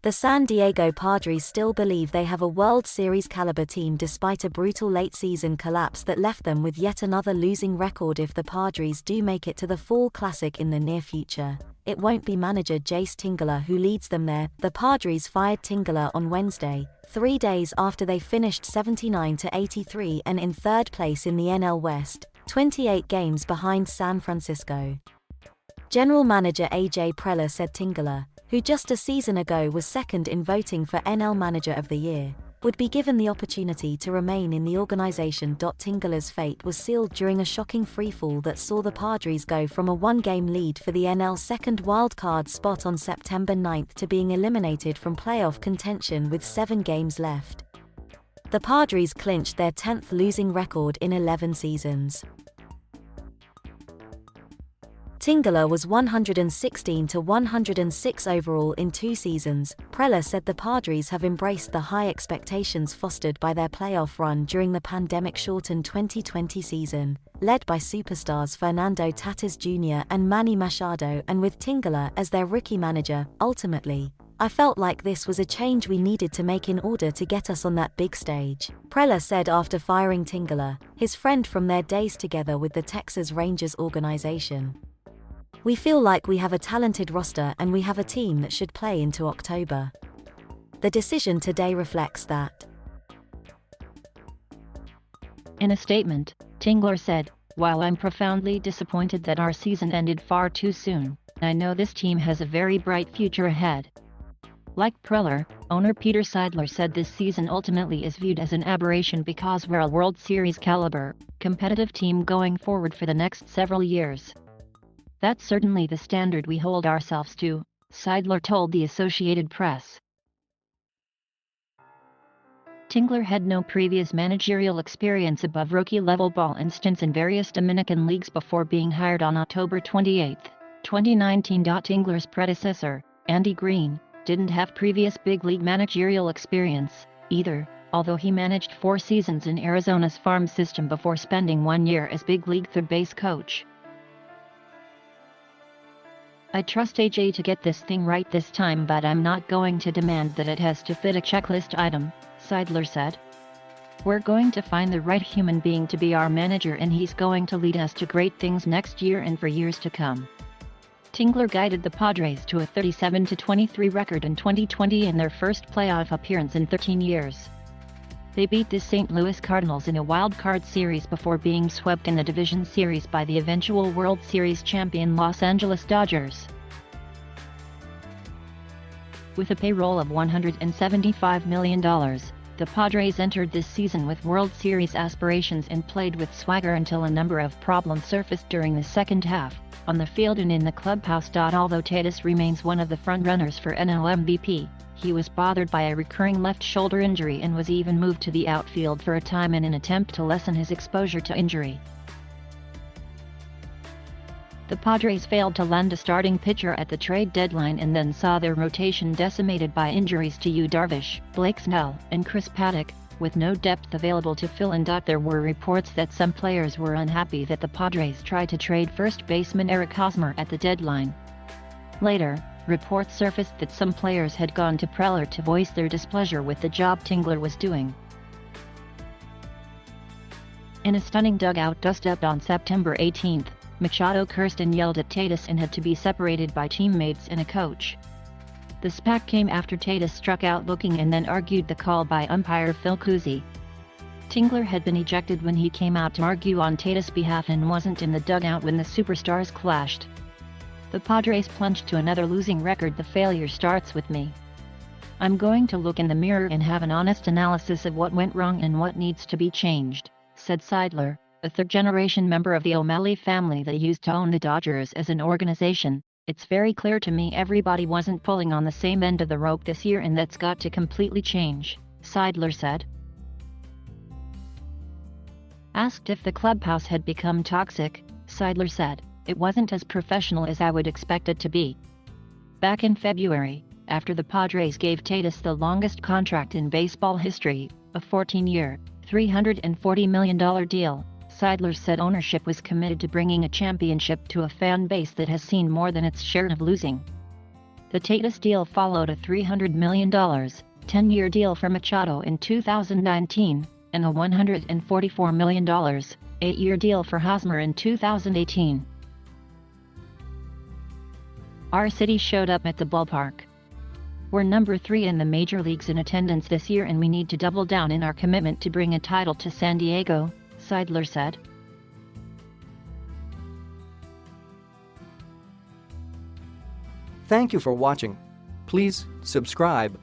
The San Diego Padres still believe they have a World Series caliber team despite a brutal late-season collapse that left them with yet another losing record. If the Padres do make it to the Fall Classic in the near future, it won't be manager Jayce Tingler who leads them there. The Padres fired Tingler on Wednesday, 3 days after they finished 79-83 and in third place in the NL West, 28 games behind San Francisco. General manager A.J. Preller said Tingler, who just a season ago was second in voting for NL Manager of the Year, would be given the opportunity to remain in the organization. Tingler's fate was sealed during a shocking freefall that saw the Padres go from a one-game lead for the NL second wildcard spot on September 9 to being eliminated from playoff contention with 7 games left. The Padres clinched their 10th losing record in 11 seasons. Tingler was 116-106 overall in 2 seasons. Preller said the Padres have embraced the high expectations fostered by their playoff run during the pandemic-shortened 2020 season, led by superstars Fernando Tatis Jr. and Manny Machado, and with Tingler as their rookie manager. Ultimately, I felt like this was a change we needed to make in order to get us on that big stage, Preller said after firing Tingler, his friend from their days together with the Texas Rangers organization. We feel like we have a talented roster and we have a team that should play into October. The decision today reflects that. In a statement, Tingler said, "While I'm profoundly disappointed that our season ended far too soon, I know this team has a very bright future ahead." Like Preller, owner Peter Seidler said this season ultimately is viewed as an aberration because we're a World Series caliber, competitive team going forward for the next several years. "That's certainly the standard we hold ourselves to," Seidler told the Associated Press. Tingler had no previous managerial experience above rookie-level ball and stints in various Dominican leagues before being hired on October 28, 2019. Tingler's predecessor, Andy Green, didn't have previous big league managerial experience, either, although he managed 4 seasons in Arizona's farm system before spending 1 year as big league third-base coach. "I trust AJ to get this thing right this time, but I'm not going to demand that it has to fit a checklist item," Seidler said. "We're going to find the right human being to be our manager and he's going to lead us to great things next year and for years to come." Tingler guided the Padres to a 37-23 record in 2020 in their first playoff appearance in 13 years. They beat the St. Louis Cardinals in a wild-card series before being swept in the division series by the eventual World Series champion Los Angeles Dodgers. With a payroll of $175 million, the Padres entered this season with World Series aspirations and played with swagger until a number of problems surfaced during the second half, on the field and in the clubhouse. Although Tatis remains one of the frontrunners for NL MVP, he was bothered by a recurring left shoulder injury and was even moved to the outfield for a time in an attempt to lessen his exposure to injury. The Padres failed to land a starting pitcher at the trade deadline and then saw their rotation decimated by injuries to Yu Darvish, Blake Snell, and Chris Paddock, with no depth available to fill in. There were reports that some players were unhappy that the Padres tried to trade first baseman Eric Hosmer at the deadline. Later, reports surfaced that some players had gone to Preller to voice their displeasure with the job Tingler was doing. In a stunning dugout dust-up on September 18, Machado cursed and yelled at Tatis and had to be separated by teammates and a coach. The spat came after Tatis struck out looking and then argued the call by umpire Phil Cousy. Tingler had been ejected when he came out to argue on Tatis' behalf and wasn't in the dugout when the superstars clashed. The Padres plunged to another losing record. "The failure starts with me. I'm going to look in the mirror and have an honest analysis of what went wrong and what needs to be changed," said Seidler, a third-generation member of the O'Malley family that used to own the Dodgers as an organization. "It's very clear to me everybody wasn't pulling on the same end of the rope this year and that's got to completely change," Seidler said. Asked if the clubhouse had become toxic, Seidler said, "It wasn't as professional as I would expect it to be." Back in February, after the Padres gave Tatis the longest contract in baseball history, a 14-year, $340 million deal, Seidler said ownership was committed to bringing a championship to a fan base that has seen more than its share of losing. The Tatis deal followed a $300 million, 10-year deal for Machado in 2019, and a $144 million, 8-year deal for Hosmer in 2018. Our city showed up at the ballpark. We're number 3 in the major leagues in attendance this year, and we need to double down in our commitment to bring a title to San Diego, Seidler said. Thank you for watching. Please subscribe.